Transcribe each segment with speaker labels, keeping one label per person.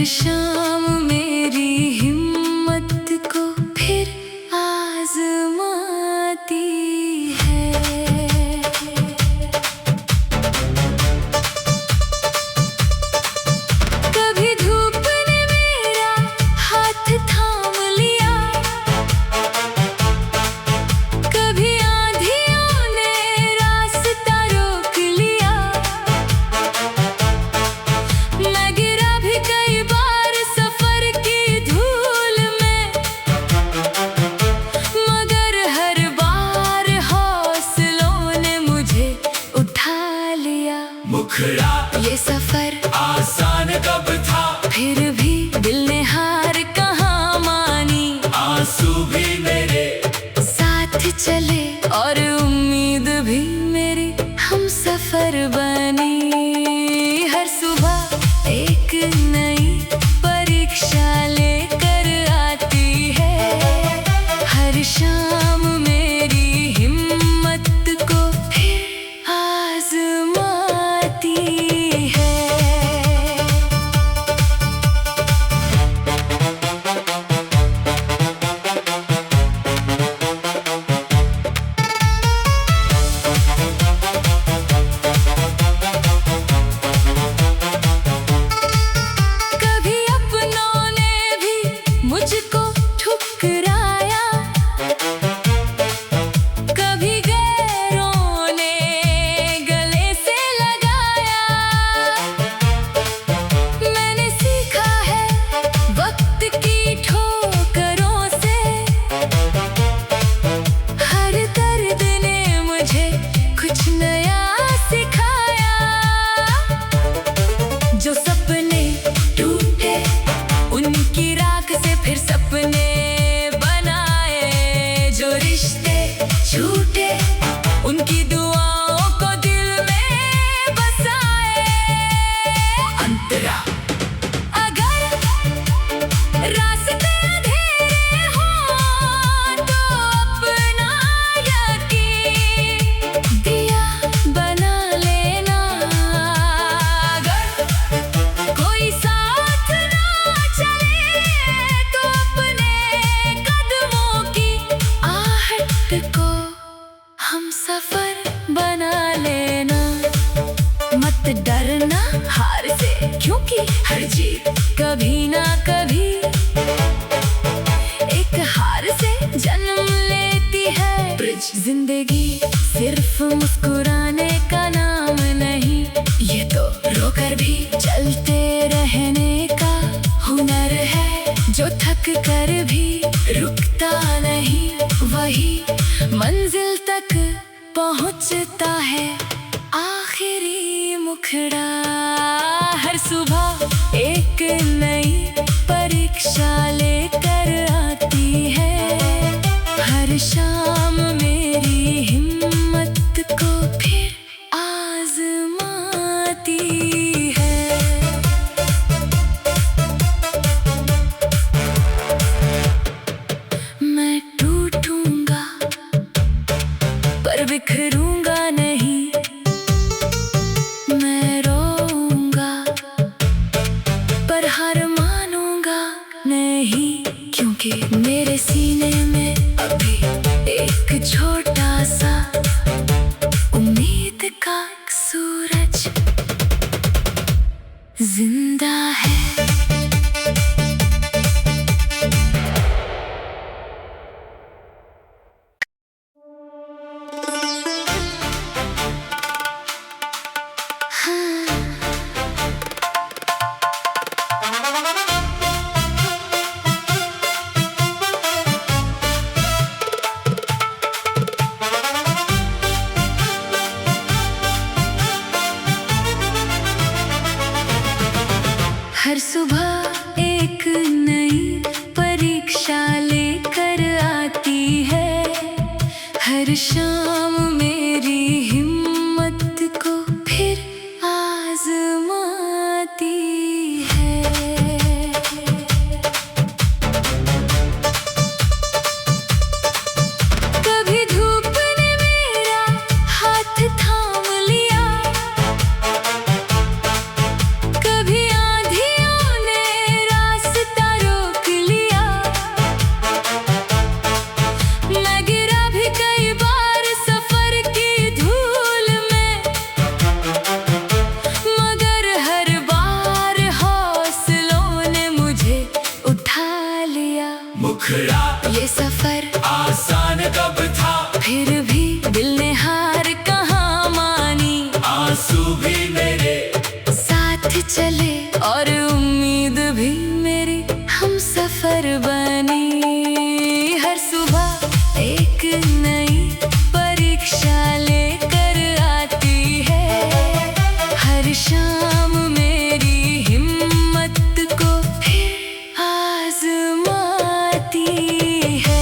Speaker 1: हर शाम मेरी हिम्मत को फिर आजमाती है। कभी धूप ने मेरा हाथ थाम लिया, कभी आंधियों ने रास्ता रोक लिया। मैं गिरा भी कई बार सफर की धूल में, मगर हर बार हौसलों ने मुझे उठा लिया।
Speaker 2: मुखड़ा
Speaker 1: ये सफर
Speaker 2: आसान कब था,
Speaker 1: फिर भी दिल ने हार कहाँ मानी।
Speaker 2: आंसू भी मेरे
Speaker 1: साथ चले और उम्मीद भी मेरी हम सफर बनी। हर सुबह एक नई परीक्षा लेकर आती है। हर शाम मेरी हिम्मत को फिर आजमाती है। कभी अपनों ने भी मुझको ठुकराया, कभी गैरों ने गले से लगाया। मैंने सीखा है वक्त की ठोकरों से, हर दर्द ने मुझे कुछ नया सिखाया। जो सपने टूटे उनकी राख से फिर सपने बनाए, जो रिश्ते छूटे उनकी दुआओं को दिल में बसाए।
Speaker 2: अंतरा
Speaker 1: अगर रास्ते अंधेरे हों तो अपना यकीन दिया बना लेना। अगर कोई साथ ना चले तो अपने कदमों की आहट को हम सफर बना लेना। मत डरना हार से, क्योंकि हर जीत कभी ना कभी एक हार से जन्म लेती है। जिंदगी सिर्फ मुस्कुराने का नाम नहीं, ये तो रोकर भी चलते रहने का हुनर है। जो थक कर भी रुकता नहीं, वही मंजिल तक पहुंचता है। आखिरी मुखड़ा हर सुबह एक नई परीक्षा लेकर आती है। हर शाम मेरी हिम्मत को फिर आजमाती है। मैं टूटूंगा पर बिखरूंगा नहीं, मैं रोऊंगा पर हार मानूंगा नहीं। क्योंकि मेरे सीने में अभी एक छोटा सा उम्मीद का सूरज जिंदा है। हर सुबह एक नई परीक्षा लेकर आती है। हर शाम मेरी हिम्मत को फिर आजमाती है। कभी धूप ने मेरा हाथ थाम लिया, कभी आंधियों ने
Speaker 2: मुखड़ा
Speaker 1: ये सफर
Speaker 2: आसान कब था,
Speaker 1: फिर भी दिल ने हार कहाँ मानी।
Speaker 2: आंसू भी मेरे
Speaker 1: साथ चले और उम्मीद भी मेरी हम सफर बनी। हर सुबह एक नई परीक्षा लेकर आती है, हर शाम मेरी हिम्मत को फिर आजमाती है।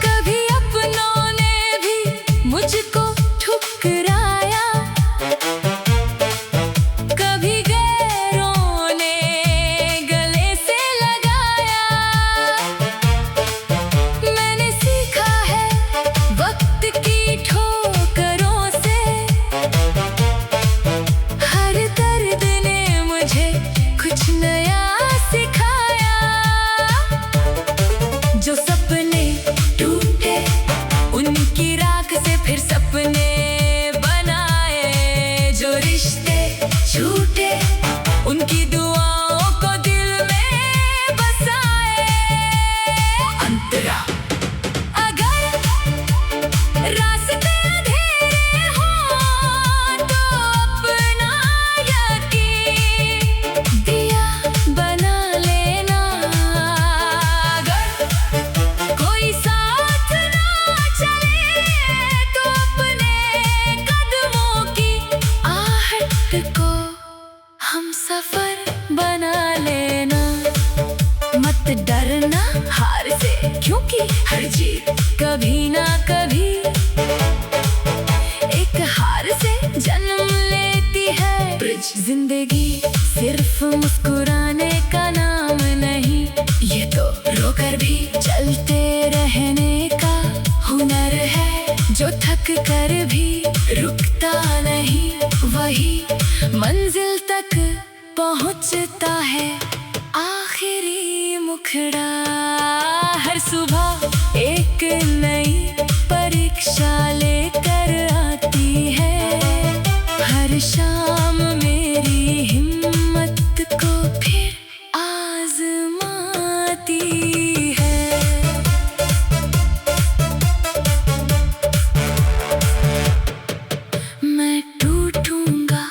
Speaker 1: कभी अपनों ने भी मुझको ठुकराया, कभी गैरों ने गले से लगाया। मैंने सीखा है वक्त की ठोकरों से, हर दर्द ने मुझे कुछ नया सिखाया। जो सपने टूटे उनकी राख से फिर सपने बनाए, जो रिश्ते छूटे उनकी दुआओं को दिल में बसाए।
Speaker 2: अंतरा
Speaker 1: अगर रास्ते अंधेरे हों तो अपना यकीन दिया बना लेना। अगर कोई साथ ना चले तो अपने कदमों की आहट को हम सफर बना लेना। मत डरना हार से, क्योंकि हर जीत कभी ना कभी एक हार से जन्म लेती है।
Speaker 2: ब्रिज
Speaker 1: जिंदगी सिर्फ मुस्कुराने का नाम नहीं, ये तो रोकर भी चलते रहने का हुनर है। जो थक कर भी रुकता नहीं, वही मंजिल तक पहुंचता है। आखिरी मुखड़ा हर सुबह एक नई परीक्षा लेकर आती है, हर शाम मेरी हिम्मत को फिर आजमाती है। मैं टूटूंगा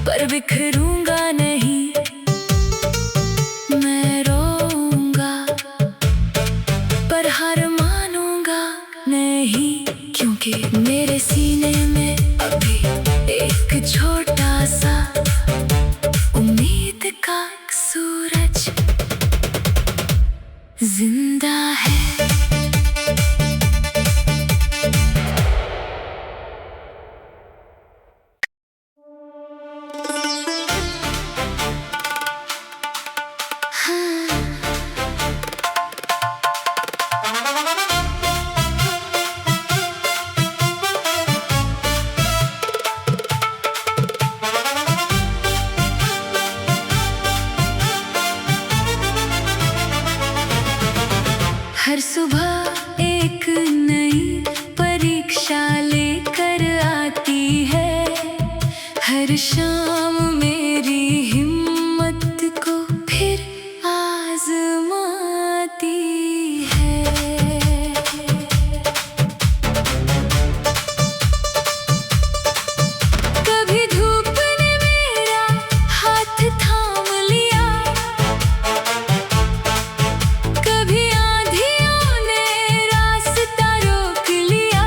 Speaker 1: पर बिखरूंगा नहीं, मैं रोऊंगा पर हार मानूंगा नहीं। क्योंकि मेरे सीने में अभी एक छोटा सा उम्मीद का सूरज जिंदा है। हर सुबह एक नई परीक्षा लेकर आती है, हर शाम मेरी हिम्मत को फिर आजमाती है। कभी धूप ने मेरा हाथ थाम लिया, कभी आंधियों ने रास्ता रोक लिया।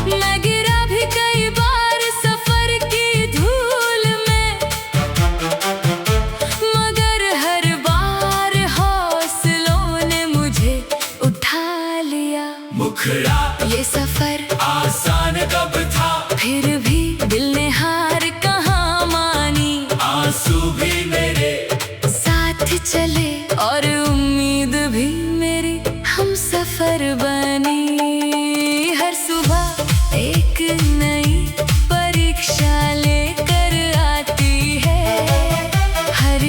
Speaker 1: मैं गिरा भी कई बार सफर की धूल में, मगर हर बार हौसलों ने मुझे उठा लिया।
Speaker 2: मुखड़ा
Speaker 1: ये सफर
Speaker 2: आसान कब था,
Speaker 1: फिर भी दिल ने हार कहाँ मानी।
Speaker 2: आंसू भी मेरे
Speaker 1: साथ चले और उम्मीद भी मेरी हम सफर बनी। हर सुबह एक नई परीक्षा लेकर आती है, हर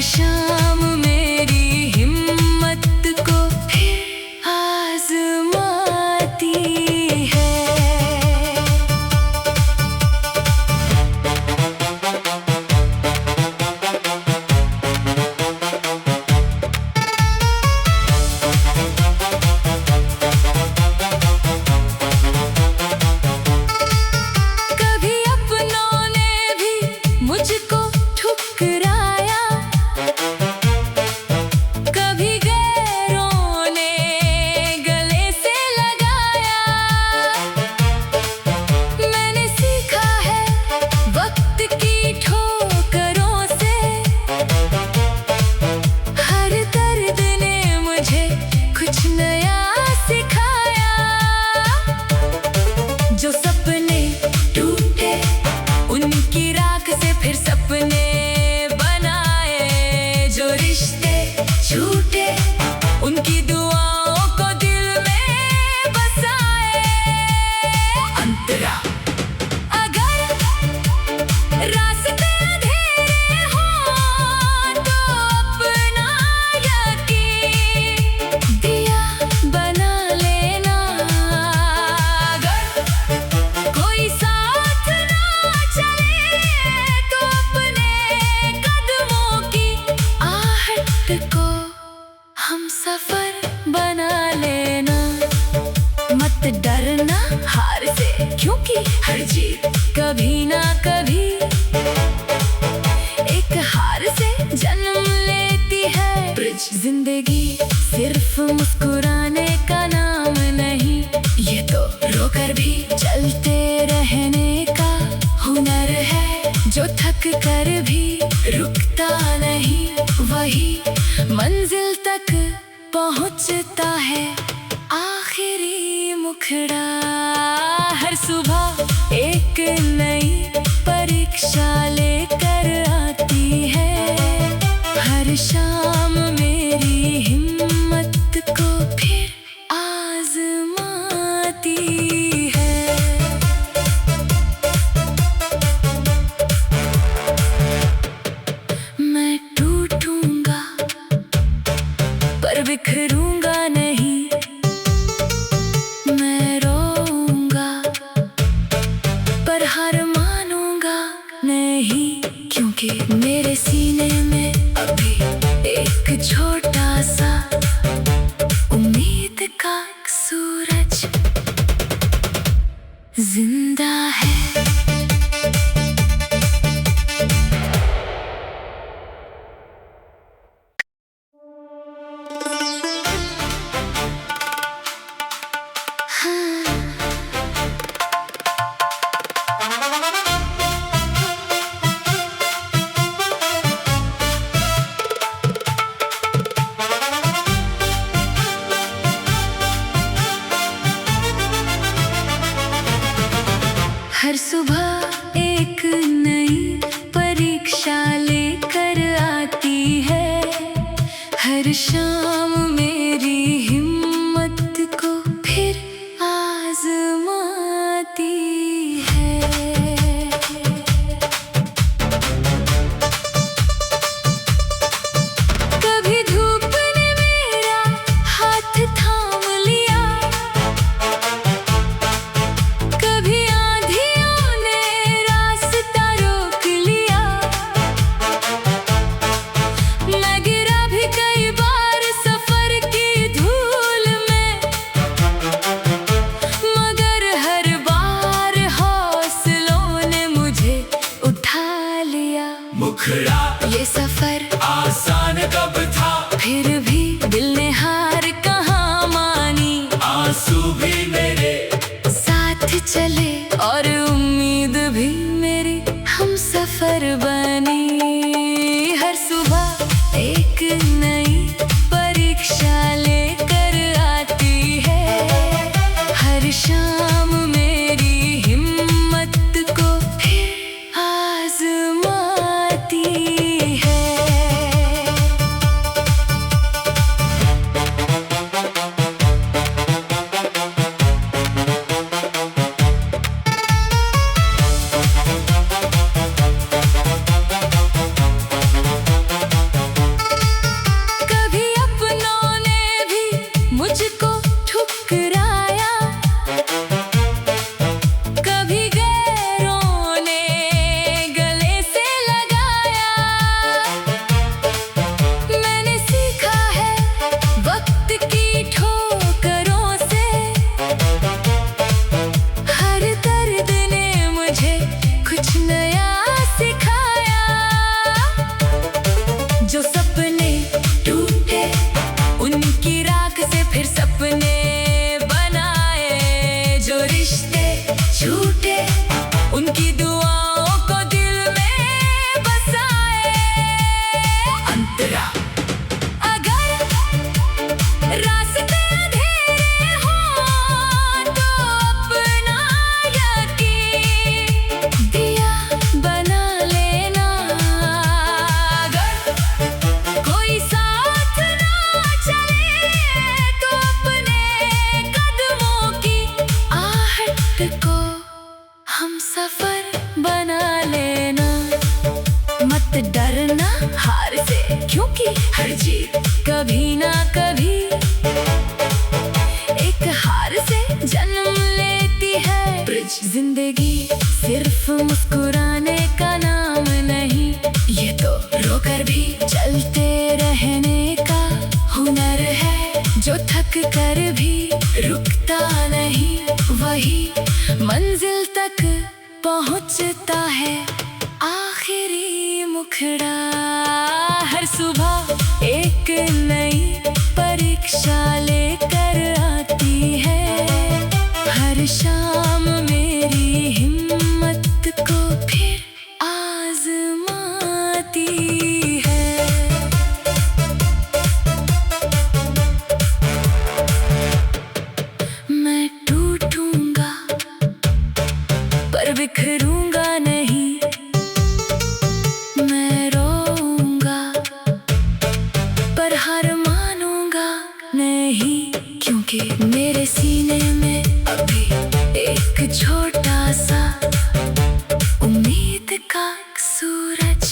Speaker 1: जिंदगी सिर्फ मुस्कुराने का नाम नहीं, ये तो रोकर भी चलते रहने का हुनर है। जो थक कर भी रुकता नहीं, वही मंजिल तक पहुंचता है। आखिरी मुखड़ा हर सुबह एक नई परीक्षा लेकर आती है। हर शाम मेरी हिम्मत को फिर आजमाती है। मैं टूटूंगा पर बिखरूंगा नहीं, मैं रोऊंगा पर हार मानूंगा नहीं, क्योंकि मेरे सीने में अभी एक छोटा सा उम्मीद का सूरज जिंदा है। हर सुबह एक नई परीक्षा लेकर आती है। हर शाम मेरी हिम्मत को फिर आजमाती है। कभी धूप ने मेरा हाथ थाम लिया, कभी
Speaker 2: मुखड़ा
Speaker 1: ये सफर
Speaker 2: आसान कब था,
Speaker 1: फिर भी दिल ने हार कहाँ मानी।
Speaker 2: आंसू भी मेरे
Speaker 1: साथ चले और उम्मीद भी मेरी हम सफर बनी। हर सुबह एक नई परीक्षा लेकर आती है। हर शाम मेरी हिम्मत को फिर आजमाती है। कभी अपनों ने भी मुझको ठुकराया, कभी गैरों ने गले से लगाया। मैंने सीखा है वक्त की ठोकरों से, हर दर्द ने मुझे कुछ नया सिखाया। जो सपने टूटे उनकी राख से फिर सपने बनाए, जो रिश्ते छूटे उनकी दुआओं को दिल में बसाए।
Speaker 2: अंतरा
Speaker 1: अगर रास्ते अंधेरे हों तो अपना यकीन दिया बना लेना। अगर कोई साथ ना चले तो अपने कदमों की आहट को हम सफर बना लेना। मत डरना हार से, क्योंकि हर जीत कभी ना कभी एक हार से जन्म लेती है। जिंदगी सिर्फ मुस्कुराने का नाम नहीं, ये तो रोकर भी चलते रहने का हुनर है। जो थक कर भी रुकता नहीं, वही मंजिल तक पहुंचता है। आखिरी मुखड़ा हर सुबह एक नई का सूरज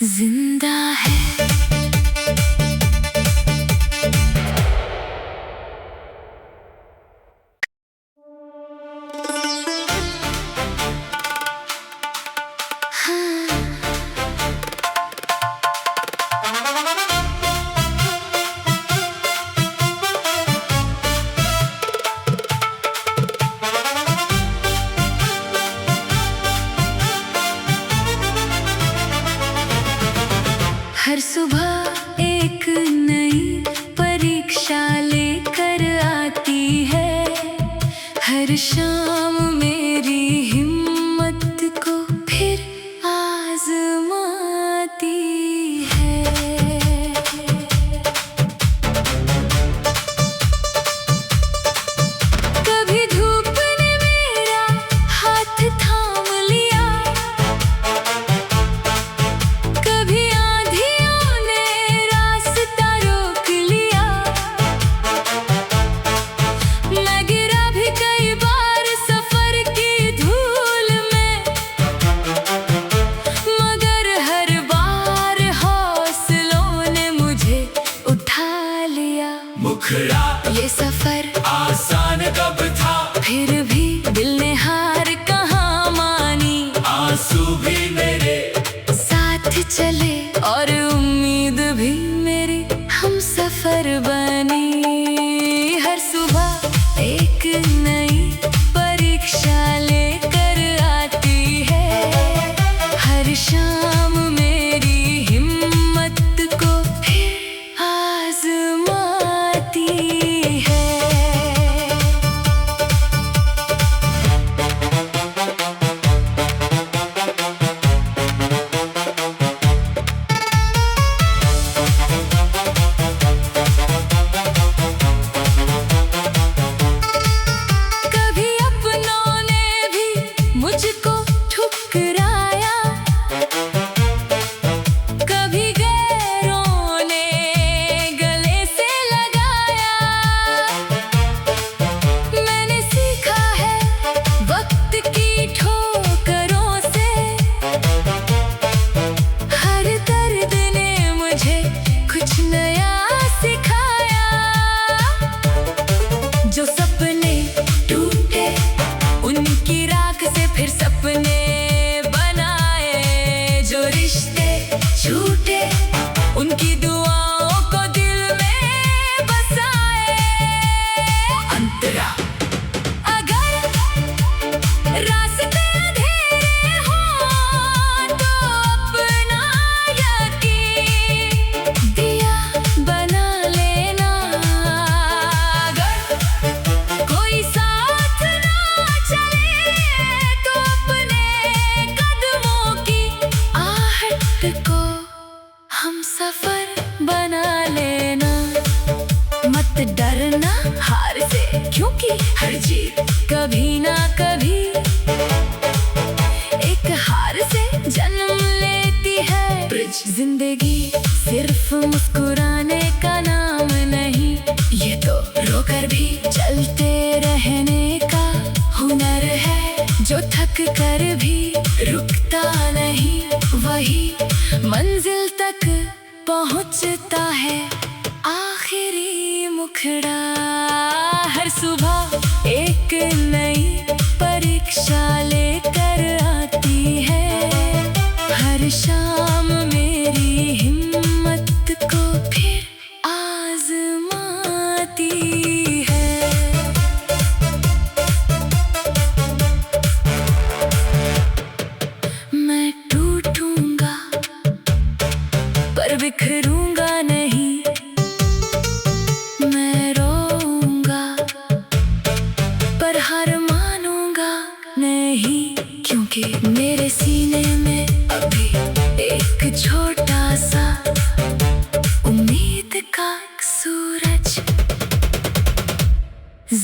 Speaker 1: जिंदा है। हर सुबह एक नई परीक्षा लेकर आती है, हर शाम मेरी हिम्मत को फिर आजमाती है। कभी धूप ने मेरा हाथ थाम लिया, कभी ये सफर
Speaker 2: आसान कब था,
Speaker 1: फिर भी दिल ने हार कहाँ मानी।
Speaker 2: आंसू भी मेरे
Speaker 1: साथ चले और उम्मीद भी मेरी हम सफर बनी। हर सुबह एक नई परीक्षा लेकर आती है, हर शाम मेरी हिम्मत को फिर आजमाती है। कभी अपनों ने भी मुझको ठुकराया, कभी गैरों ने गले से लगाया। मैंने सीखा है वक्त की ठोकरों से, हर दर्द ने मुझे कुछ नया सिखाया। जो सपने टूटे उनकी राख से फिर सपने बनाए, जो रिश्ते छूटे उनकी दुआओं को दिल में बसाए।
Speaker 2: अंतरा
Speaker 1: अगर रास्ते अंधेरे हों तो अपना यकीन दिया बना लेना। अगर कोई साथ ना चले तो अपने कदमों की आहट को हम सफर बना लेना। मत डरना हार से, क्योंकि हर जीत कभी ना कभी एक हार से जन्म लेती है। जिंदगी सिर्फ मुस्कुराने का नाम नहीं, ये तो रोकर भी चलते रहने का हुनर है। जो थक कर भी रुकता नहीं, वही मंजिल तक पहुंचता है। आखिरी मुखड़ा हर सुबह एक नई परीक्षा लेकर आती है, हर शाम मेरी हिम्मत को फिर आजमाती है। मैं टूटूंगा पर बिखरूंगा नहीं, मैं रोऊंगा पर हार मानूंगा नहीं। क्योंकि मेरे सीने में अभी एक छोटा सा उम्मीद का सूरज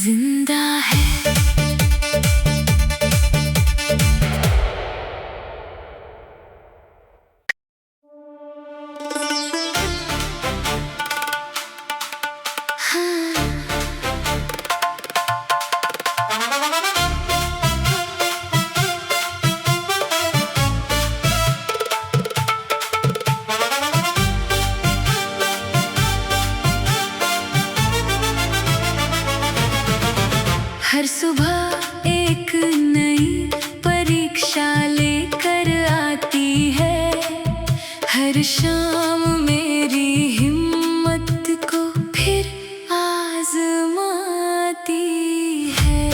Speaker 1: जिंदा है। हर शाम मेरी हिम्मत को फिर आजमाती है।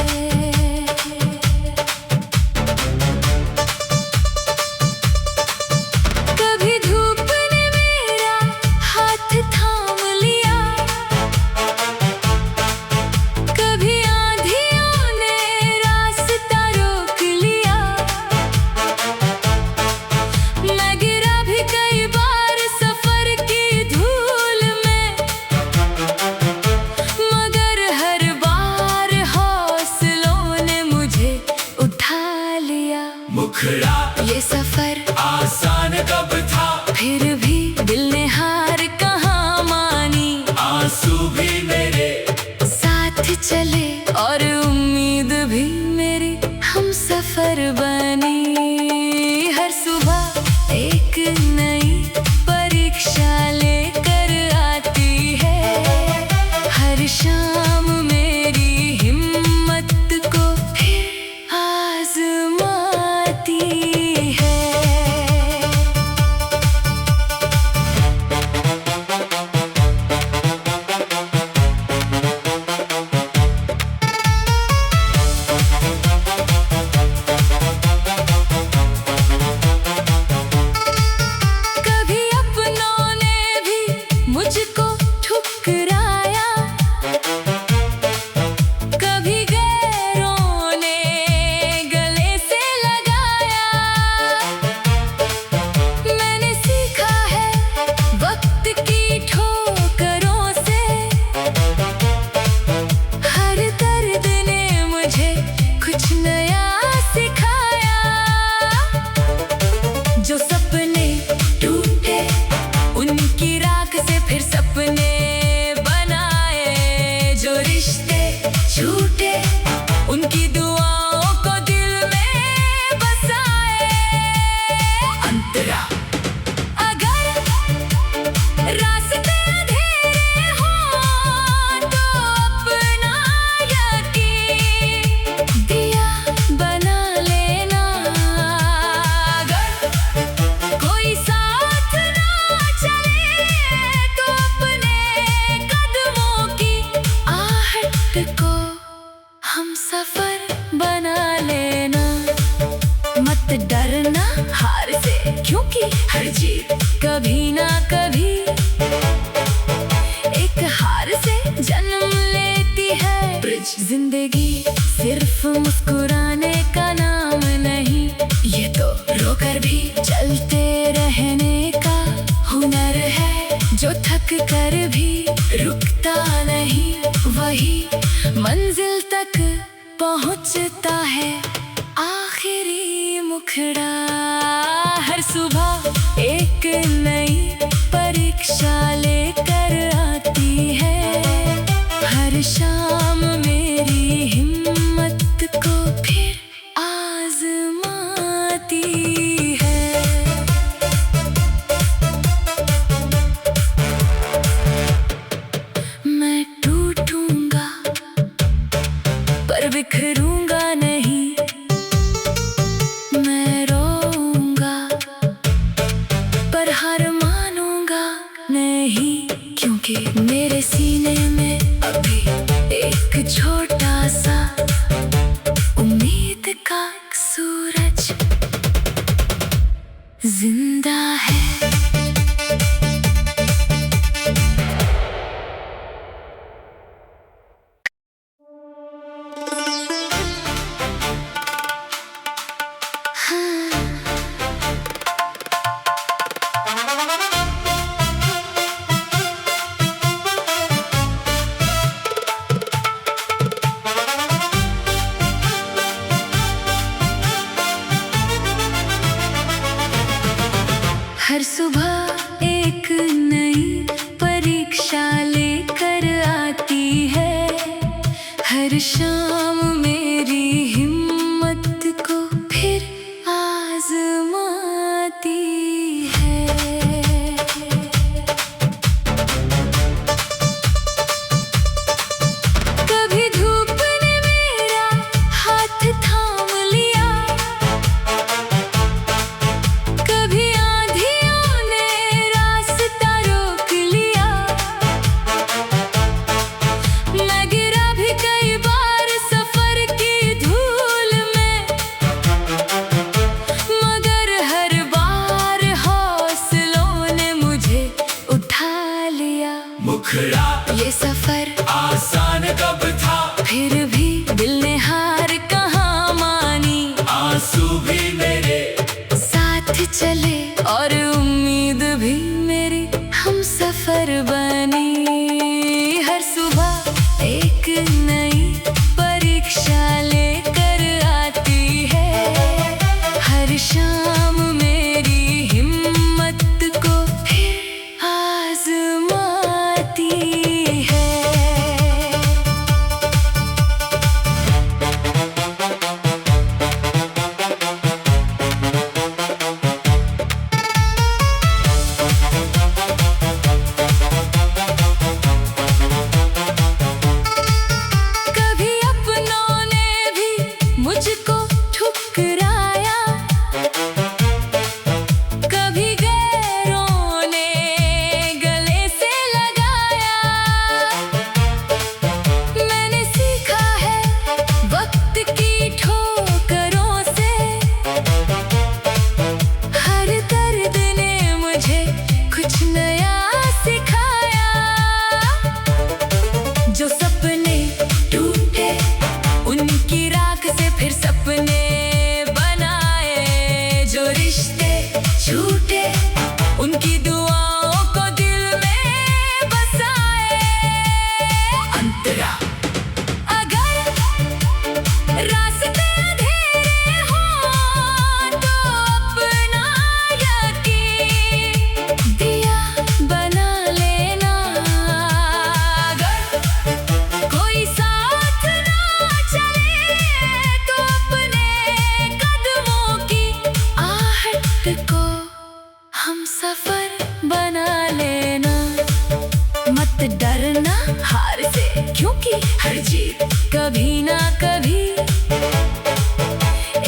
Speaker 1: कभी धूप ने मेरा हाथ थाम लिया, कभी आंधियों ने रास्ता रोक लिया। मैं गिरा भी कई बार सफर की धूल में, मगर हर बार हौसलों ने मुझे उठा लिया।
Speaker 2: मुखड़ा
Speaker 1: ये सफर
Speaker 2: आसान कब था,
Speaker 1: फिर भी दिल ने हार कहाँ मानी।
Speaker 2: आंसू भी मेरे
Speaker 1: साथ चले और उम्मीद भी मेरी हम सफर बनी। हर सुबह एक नई परीक्षा लेकर आती है, हर शाम मेरी हिम्मत को फिर आजमाती है। कभी अपनों ने भी मुझको ठुकराया, कभी गैरों ने गले से लगाया। मैंने सीखा है वक्त की ठोकरों से, हर दर्द ने मुझे कुछ नया सिखाया। जो सपने टूटे उनकी राख से फिर सपने बनाए, जो रिश्ते छूटे उनकी दुआओं को दिल में बसाए।
Speaker 2: अंतरा
Speaker 1: अगर रास्ते अंधेरे हों तो अपना यकीन दिया बना लेना। अगर कोई साथ ना चले तो अपने कदमों की आहट को हम सफर बना लेना। मत डरना हार से, क्योंकि हर जीत कभी ना कभी एक हार से जन्म लेती है। जिंदगी सिर्फ मुस्कुराने का नाम नहीं, ये तो रोकर भी चलते रहने का हुनर है। जो थक कर भी रुकता नहीं, वही मंजिल तक पहुंचता है। आखिरी मुखड़ा हर सुबह एक नई परीक्षा लेकर आती है, हर शाम मेरी हिम्मत को फिर आजमाती है। मैं टूटूंगा पर बिखरूंगा नहीं, मैं रोऊंगा पर हार मानूंगा नहीं। क्योंकि मेरे सीने में अभी एक छोटा सा उम्मीद का सूरज जिंदा है। हर सुबह एक नई परीक्षा लेकर आती है, हर शाम मेरी हिम्मत को फिर आजमाती है। कभी धूप ने मेरा हाथ थाम लिया, कभी आंधियों ने
Speaker 2: मुखड़ा
Speaker 1: ये सफर
Speaker 2: आसान कब था,
Speaker 1: फिर भी दिल ने हार कहाँ मानी।
Speaker 2: आंसू भी मेरे
Speaker 1: साथ चले और उम्मीद भी मेरी हम सफर बनी। हर सुबह एक नई परीक्षा लेकर आती है, हर शाम मेरी हिम्मत को फिर आजमाती है। कभी अपनों ने भी मुझको ठुकराया, कभी गैरों ने गले से लगाया। मैंने सीखा है वक्त की ठोकरों से, हर दर्द ने मुझे कुछ नया सिखाया। जो सपने टूटे उनकी राख से फिर सपने बनाए, जो रिश्ते छूटे उनकी दुआओं को दिल में बसाए।
Speaker 2: अंतरा
Speaker 1: अगर रास्ते अंधेरे हों तो अपना यकीन दिया बना लेना। अगर कोई साथ ना चले तो अपने कदमों की आहट को हम सफर बना लेना। मत डरना हार से, क्योंकि हर जीत कभी ना कभी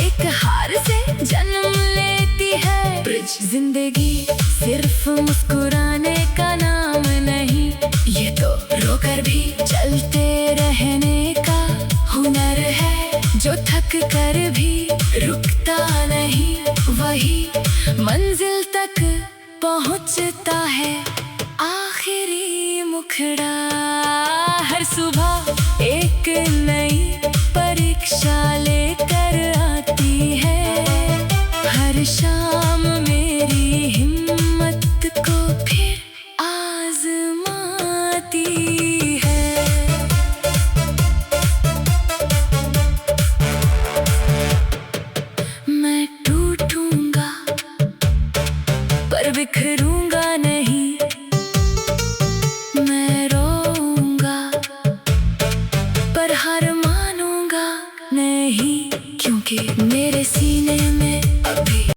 Speaker 1: एक हार से जन्म लेती है।
Speaker 2: ब्रिज
Speaker 1: जिंदगी सिर्फ मुस्कुराने का नाम नहीं, ये तो रोकर भी चलते रहने का हुनर है। जो थक कर भी रुकता नहीं, वही मंजिल तक पहुंचता है। आखिरी मुखड़ा हर सुबह एक नई परीक्षा लेकर आती है, हर शाम